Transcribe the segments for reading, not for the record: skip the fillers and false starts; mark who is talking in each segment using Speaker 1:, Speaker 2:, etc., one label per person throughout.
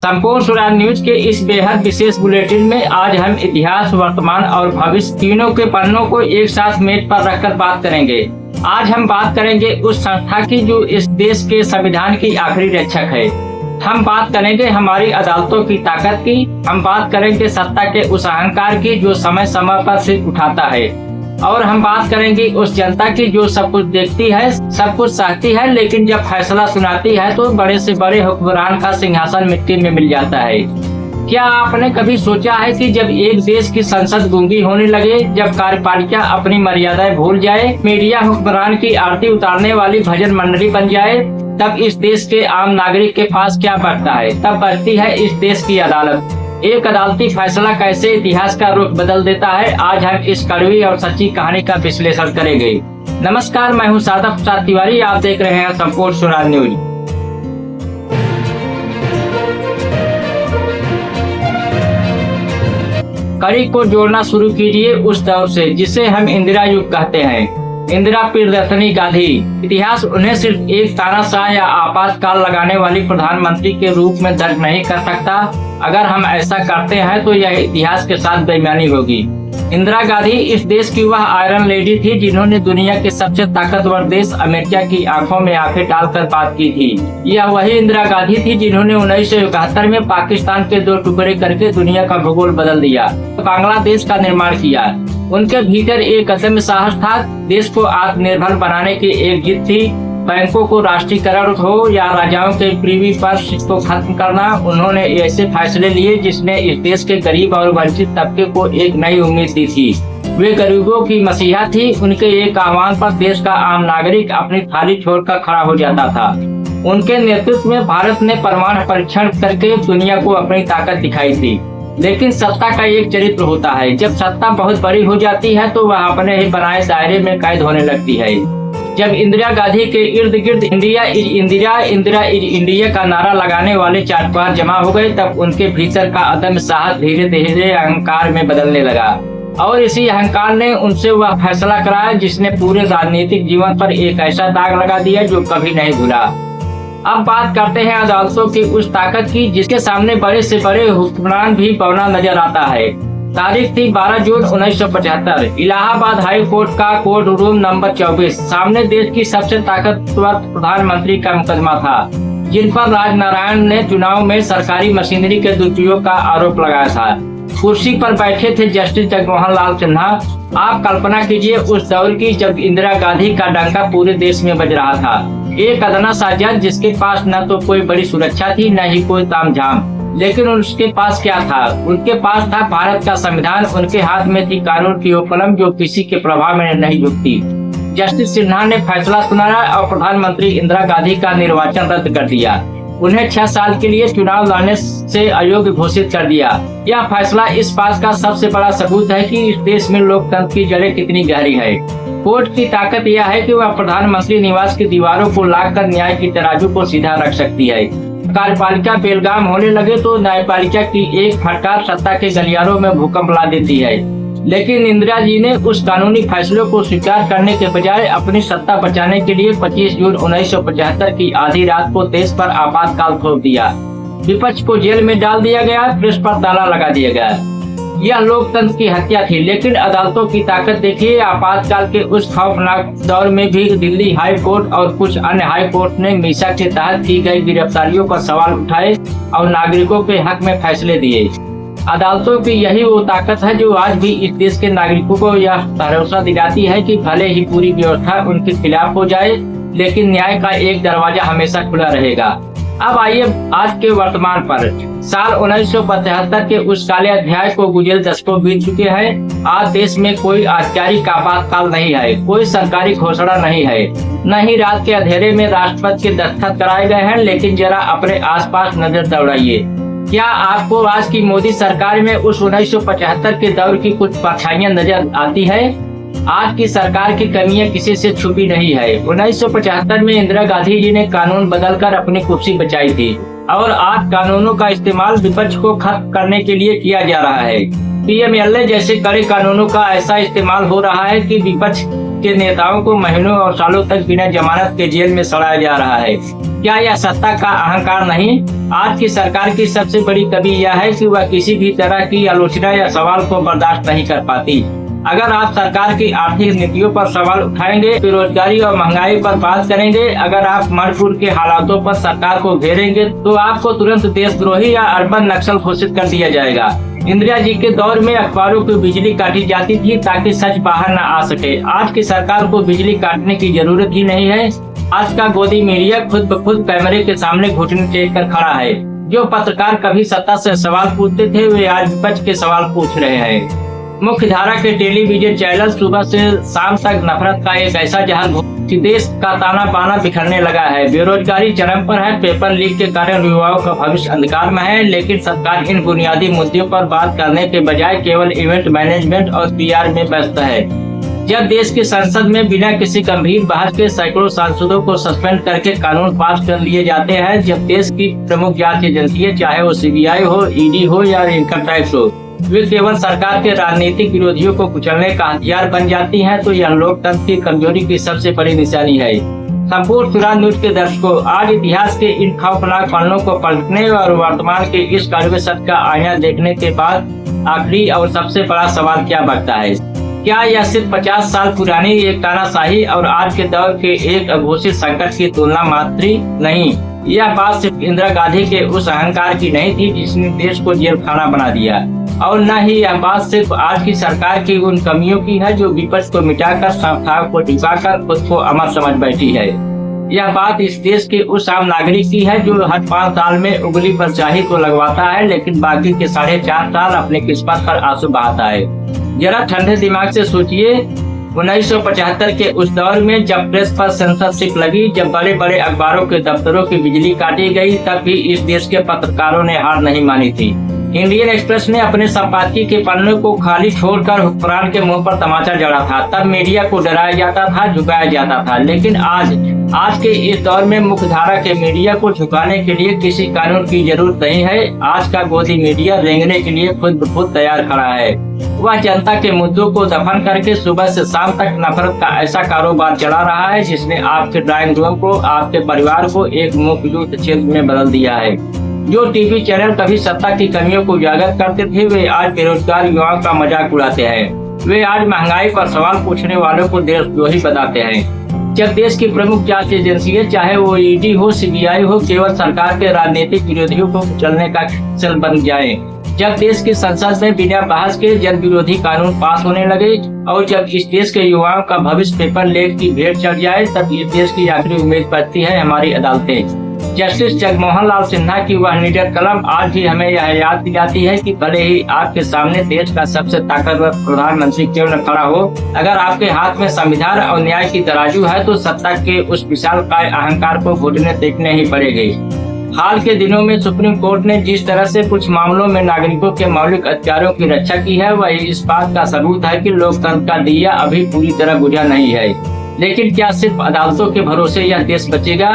Speaker 1: संपूर्ण स्वराज न्यूज के इस बेहद विशेष बुलेटिन में आज हम इतिहास, वर्तमान और भविष्य तीनों के पन्नों को एक साथ मेज पर रखकर बात करेंगे। आज हम बात करेंगे उस संस्था की जो इस देश के संविधान की आखिरी रक्षक है। हम बात करेंगे हमारी अदालतों की ताकत की। हम बात करेंगे सत्ता के उस अहंकार की जो समय समय पर सिर उठाता है। और हम बात करेंगे उस जनता की जो सब कुछ देखती है, सब कुछ सहती है, लेकिन जब फैसला सुनाती है तो बड़े से बड़े हुक्मरान का सिंहासन मिट्टी में मिल जाता है। क्या आपने कभी सोचा है कि जब एक देश की संसद गूंगी होने लगे, जब कार्यपालिका अपनी मर्यादाएं भूल जाए, मीडिया हुक्मरान की आरती उतारने वाली भजन मंडली बन जाए, तब इस देश के आम नागरिक के पास क्या बचता है? तब बचती है इस देश की अदालत। एक अदालती फैसला कैसे इतिहास का रुख बदल देता है, आज हम इस कड़वी और सच्ची कहानी का विश्लेषण करेंगे। नमस्कार, मैं हूं सादफ प्रसाद तिवारी। आप देख रहे हैं संपूर्ण स्वराज न्यूज। कड़ी को जोड़ना शुरू कीजिए उस दौर से जिसे हम इंदिरा युग कहते हैं। इंदिरा प्रियदर्शिनी गांधी। इतिहास उन्हें सिर्फ एक तानाशाह या आपातकाल लगाने वाली प्रधानमंत्री के रूप में दर्ज नहीं कर सकता। अगर हम ऐसा करते हैं तो यह इतिहास के साथ बेईमानी होगी। इंदिरा गांधी इस देश की वह आयरन लेडी थी जिन्होंने दुनिया के सबसे ताकतवर देश अमेरिका की आंखों में आंखें डालकर बात की थी। यह वही इंदिरा गांधी थी जिन्होंने 1971 में पाकिस्तान के 2 टुकड़े करके दुनिया का भूगोल बदल दिया, बांग्लादेश का निर्माण किया। उनके भीतर एक अदम्य साहस था। देश को आत्मनिर्भर बनाने की एक जिद थी। बैंकों को राष्ट्रीयकरण हो या राजाओं के प्रीवी पर्स को खत्म करना, उन्होंने ऐसे फैसले लिए जिसने इस देश के गरीब और वंचित तबके को एक नई उम्मीद दी थी। वे गरीबों की मसीहा थी। उनके एक आह्वान पर देश का आम नागरिक अपनी थाली छोड़कर खड़ा हो जाता था। उनके नेतृत्व में भारत ने परमाणु परीक्षण करके दुनिया को अपनी ताकत दिखाई थी। लेकिन सत्ता का एक चरित्र होता है। जब सत्ता बहुत बड़ी हो जाती है तो वह अपने ही बनाए दायरे में कैद होने लगती है। जब इंदिरा गांधी के इर्द गिर्द India is Indira, Indira is India का नारा लगाने वाले चाटुकार जमा हो गए, तब उनके भीतर का अदम्य साहस धीरे धीरे अहंकार में बदलने लगा। और इसी अहंकार ने उनसे वह फैसला कराया जिसने पूरे राजनीतिक जीवन पर एक ऐसा दाग लगा दिया जो कभी नहीं भूला। अब बात करते हैं अदालतों की उस ताकत की जिसके सामने बड़े से बड़े हुक्मरान भी बौना नजर आता है। तारीख थी 12 जून 1975। इलाहाबाद हाई कोर्ट का कोर्ट रूम नंबर 24 सामने देश की सबसे ताकतवर प्रधानमंत्री का मुकदमा था, जिन पर राजनारायण ने चुनाव में सरकारी मशीनरी के दुरुपयोग का आरोप लगाया था। कुर्सी पर बैठे थे जस्टिस जगमोहन लाल सिन्हा। आप कल्पना कीजिए उस दौर की जब इंदिरा गांधी का डंका पूरे देश में बज रहा था। एक अदना सा जज जिसके पास न तो कोई बड़ी सुरक्षा थी न ही कोई तामझाम, लेकिन उसके पास क्या था? उनके पास था भारत का संविधान। उनके हाथ में थी कानून की वो कलम जो किसी के प्रभाव में नहीं झुकती। जस्टिस सिन्हा ने फैसला सुनाया और प्रधानमंत्री इंदिरा गांधी का निर्वाचन रद्द कर दिया। उन्हें 6 साल के लिए चुनाव लड़ने से अयोग्य घोषित कर दिया। यह फैसला इस बात का सबसे बड़ा सबूत है कि इस देश में लोकतंत्र की जड़ें कितनी गहरी है। कोर्ट की ताकत यह है कि वह प्रधानमंत्री निवास की दीवारों को लाकर न्याय की तराजू को सीधा रख सकती है। कार्यपालिका बेलगाम होने लगे तो न्यायपालिका की एक फटकार सत्ता के गलियारों में भूकंप ला देती है। लेकिन इंदिरा जी ने उस कानूनी फैसले को स्वीकार करने के बजाय अपनी सत्ता बचाने के लिए 25 जून 1975 की आधी रात को देश पर आपातकाल थोप दिया। विपक्ष को जेल में डाल दिया गया, प्रेस पर ताला लगा दिया गया। यह लोकतंत्र की हत्या थी। लेकिन अदालतों की ताकत देखिए। आपातकाल के उस खौफनाक दौर में भी दिल्ली हाई कोर्ट और कुछ अन्य हाई कोर्ट ने मीसा के तहत की गई गिरफ्तारियों पर सवाल उठाए और नागरिकों के हक में फैसले दिए। अदालतों की यही वो ताकत है जो आज भी इस देश के नागरिकों को यह भरोसा दिलाती है कि भले ही पूरी व्यवस्था उनके खिलाफ हो जाए, लेकिन न्याय का एक दरवाजा हमेशा खुला रहेगा। अब आइए आज के वर्तमान पर। साल 1975 के उस काले अध्याय को गुजरे दशकों बीत चुके हैं। आज देश में कोई औपचारिक आपातकाल नहीं है, कोई सरकारी घोषणा नहीं है, न ही रात के अंधेरे में राष्ट्रपति के दस्तखत कराए गए हैं। लेकिन जरा अपने आसपास नजर दौड़ाइए। क्या आपको आज की मोदी सरकार में उस 1975 के दौर की कुछ परछाइयां नजर आती है? आज की सरकार की कमियां किसी से छुपी नहीं है। 1975 में इंदिरा गांधी जी ने कानून बदलकर अपनी कुर्सी बचाई थी और आज कानूनों का इस्तेमाल विपक्ष को खत्म करने के लिए किया जा रहा है। पीएमएलए जैसे कड़े कानूनों का ऐसा इस्तेमाल हो रहा है कि विपक्ष के नेताओं को महीनों और सालों तक बिना जमानत के जेल में सड़ाया जा रहा है। क्या यह सत्ता का अहंकार नहीं? आज की सरकार की सबसे बड़ी कमी यह है कि वह किसी भी तरह की आलोचना या सवाल को बर्दाश्त नहीं कर पाती। अगर आप सरकार की आर्थिक नीतियों पर सवाल उठाएंगे, बेरोजगारी और महंगाई पर बात करेंगे, अगर आप मणिपुर के हालातों पर सरकार को घेरेंगे तो आपको तुरंत देशद्रोही या अर्बन नक्सल घोषित कर दिया जाएगा। इंदिरा जी के दौर में अखबारों की बिजली काटी जाती थी ताकि सच बाहर न आ सके। आज की सरकार को बिजली काटने की जरूरत ही नहीं है। आज का गोदी मीडिया खुद ब खुद कैमरे के सामने घुटने टेक कर खड़ा है। जो पत्रकार कभी सत्ता से सवाल पूछते थे, वे आज विपक्ष के सवाल पूछ रहे हैं। मुख्य धारा के टेलीविजन चैनल सुबह से शाम तक नफरत का एक ऐसा जहाज कि देश का ताना बाना बिखरने लगा है। बेरोजगारी चरम पर है, पेपर लीक के कारण युवाओं का भविष्य अंधकार में है। लेकिन सरकार इन बुनियादी मुद्दों पर बात करने के बजाय केवल इवेंट मैनेजमेंट और पीआर में व्यस्त है। जब देश की संसद में बिना किसी गंभीर बहस के सैकड़ों सांसदों को सस्पेंड करके कानून पास कर लिए जाते हैं, जब देश की प्रमुख जांच एजेंसी चाहे वो सीबीआई हो, ईडी हो या इनकम टैक्स हो, वे केवल सरकार के राजनीतिक विरोधियों को कुचलने का हथियार बन जाती हैं, तो यह लोकतंत्र की कमजोरी की सबसे बड़ी निशानी है। संपूर्ण चुनाव न्यूज के दर्शकों, आज इतिहास के इन खौफनाक पन्नों को पलटने और वर्तमान के इस कड़वे सत्य का आईना देखने के बाद आखिरी और सबसे बड़ा सवाल क्या बढ़ता है? क्या यह सिर्फ 50 साल पुरानी एक तानाशाही और आज के दौर के एक अघोषित संकट की तुलना मात्र नहीं? यह बात सिर्फ इंदिरा गांधी के उस अहंकार की नहीं थी जिसने देश को जेल खाना बना दिया, और न ही यह बात सिर्फ आज की सरकार की उन कमियों की है जो विपक्ष को मिटाकर संस्थाओं को टिकाकर खुद को अमर समझ बैठी है। यह बात इस देश के उस आम नागरिक की है जो हर 5 साल में उंगली पर स्याही को लगवाता है, लेकिन बाकी के 4.5 साल अपने किस्मत पर आंसू बहाता है। जरा ठंडे दिमाग से सोचिए, 1975 के उस दौर में जब प्रेस पर सेंसरशिप लगी, जब बड़े बड़े अखबारों के दफ्तरों की बिजली काटी गई, तब भी इस देश के पत्रकारों ने हार नहीं मानी थी। इंडियन एक्सप्रेस ने अपने संपादकीय के पन्ने को खाली छोड़कर हुक्मरान के मुंह पर तमाचा जड़ा था। तब मीडिया को डराया जाता था, झुकाया जाता था, लेकिन आज के इस दौर में मुख्यधारा के मीडिया को झुकाने के लिए किसी कानून की जरूरत नहीं है। आज का गोदी मीडिया रेंगने के लिए खुद ब खुद तैयार खड़ा है। वह जनता के मुद्दों को दफन करके सुबह से शाम तक नफरत का ऐसा कारोबार चला रहा है जिसने आपके ड्राइंग रूम को, आपके परिवार को एक मुफ्त युद्ध क्षेत्र में बदल दिया है। जो टीवी चैनल कभी सत्ता की कमियों को उजागर करते थे, वे आज बेरोजगार युवाओं का मजाक उड़ाते हैं। वे आज महंगाई पर सवाल पूछने वालों को देशद्रोही बताते हैं। जब देश की प्रमुख जांच एजेंसी चाहे वो ईडी हो, सीबीआई हो, केवल सरकार के राजनीतिक विरोधियों को कुचलने का चल बन जाए, जब देश की संसद में बिना बहस के जन विरोधी कानून पास होने लगे, और जब इस देश के युवाओं का भविष्य पेपर लीक की भेंट चढ़ जाए, तब इस देश की आखिरी उम्मीद बचती है हमारी अदालतें। जस्टिस जगमोहन लाल सिन्हा की वह निडर कलम आज भी हमें यह याद दिलाती है कि भले ही आपके सामने देश का सबसे ताकतवर प्रधानमंत्री क्यों न खड़ा हो, अगर आपके हाथ में संविधान और न्याय की तराजू है तो सत्ता के उस विशालकाय अहंकार को घुटने देखने ही पड़ेंगे। हाल के दिनों में सुप्रीम कोर्ट ने जिस तरह से कुछ मामलों में नागरिकों के मौलिक अधिकारों की रक्षा की है, वह इस बात का सबूत है कि लोकतंत्र का दिया अभी पूरी तरह बुझा नहीं है। लेकिन क्या सिर्फ अदालतों के भरोसे यह देश बचेगा?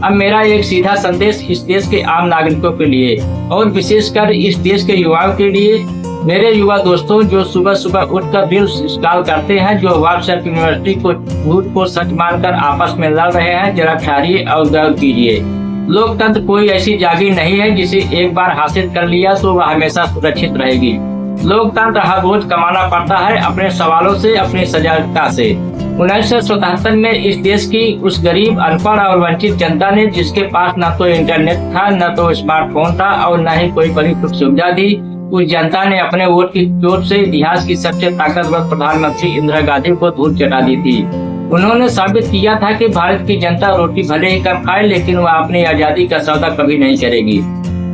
Speaker 1: अब मेरा एक सीधा संदेश इस देश के आम नागरिकों के लिए और विशेषकर इस देश के युवाओं के लिए, मेरे युवा दोस्तों जो सुबह सुबह उठकर रील्स इंस्टॉल करते हैं, जो व्हाट्सएप यूनिवर्सिटी को झूठ को सच मानकर आपस में लड़ रहे हैं, जरा ठहरिए और गौर कीजिए। लोकतंत्र कोई ऐसी जागीर नहीं है जिसे एक बार हासिल कर लिया तो वह हमेशा सुरक्षित रहेगी। लोकतंत्र हर रोज कमाना पड़ता है अपने सवालों से, अपनी सजगता से। 1977 में इस देश की उस गरीब, अनपढ़ और वंचित जनता ने, जिसके पास न तो इंटरनेट था, न तो स्मार्टफोन था और न ही कोई बड़ी सुख सुविधा थी, उस जनता ने अपने वोट की चोट से इतिहास की सबसे ताकतवर प्रधानमंत्री इंदिरा गांधी को धूल चटा दी थी। उन्होंने साबित किया था कि भारत की जनता रोटी भले ही कम खाए, लेकिन वह अपनी आजादी का सौदा कभी नहीं करेगी।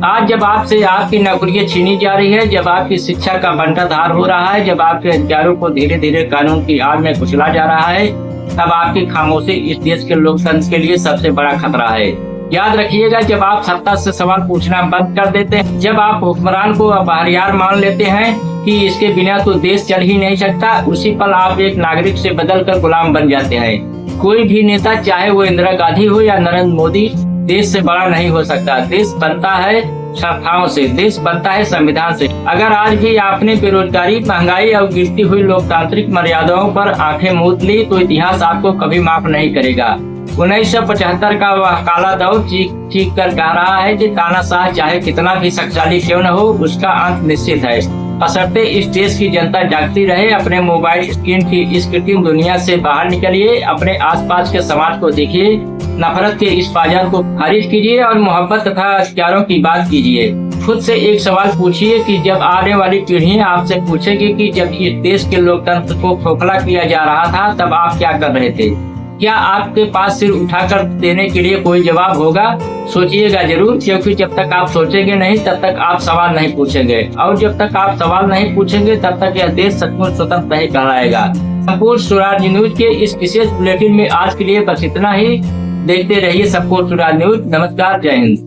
Speaker 1: आज जब आपसे आपकी नौकरियां छीनी जा रही है, जब आपकी शिक्षा का बंटाधार हो रहा है, जब आपके अधिकारों को धीरे धीरे कानून की आड़ में कुचला जा रहा है, तब आपकी खामोशी इस देश के लोकतंत्र के लिए सबसे बड़ा खतरा है। याद रखिएगा, जब आप सत्ता से सवाल पूछना बंद कर देते हैं, जब आप हुक्मरान को बाहरियार मान लेते हैं कि इसके बिना तो देश चल ही नहीं सकता, उसी पल आप एक नागरिक से बदलकर गुलाम बन जाते हैं। कोई भी नेता, चाहे वो इंदिरा गांधी हो या नरेंद्र मोदी, देश से बड़ा नहीं हो सकता। देश बनता है संस्थाओं से, देश बनता है संविधान से। अगर आज भी आपने बेरोजगारी, महंगाई और गिरती हुई लोकतांत्रिक मर्यादाओं पर आंखें मूंद ली तो इतिहास आपको कभी माफ नहीं करेगा। 1975 का वह काला दौर चीख कर कह रहा है कि तानाशाह चाहे कितना भी शक्तिशाली क्यों न हो, उसका अंत निश्चित है। बशर्ते इस देश की जनता जागती रहे। अपने मोबाइल स्क्रीन की इस कृत्रिम दुनिया से बाहर निकलिए, अपने आसपास के समाज को देखिए, नफरत के इस बाजार को खारिज कीजिए और मोहब्बत तथा प्यारों की बात कीजिए। खुद से एक सवाल पूछिए कि जब आने वाली पीढ़ियां आपसे पूछेगी कि जब इस देश के लोकतंत्र को खोखला किया जा रहा था तब आप क्या कर रहे थे, क्या आपके पास सिर उठाकर देने के लिए कोई जवाब होगा? सोचिएगा जरूर, क्योंकि जब तक आप सोचेंगे नहीं तब तक आप सवाल नहीं पूछेंगे, और जब तक आप सवाल नहीं पूछेंगे तब तक यह देश सचमुच स्वतंत्र नहीं कहलाएगा। संपूर्ण स्वराज न्यूज के इस विशेष बुलेटिन में आज के लिए बस इतना ही। देखते रहिए संपूर्ण स्वराज न्यूज। नमस्कार, जय हिंद।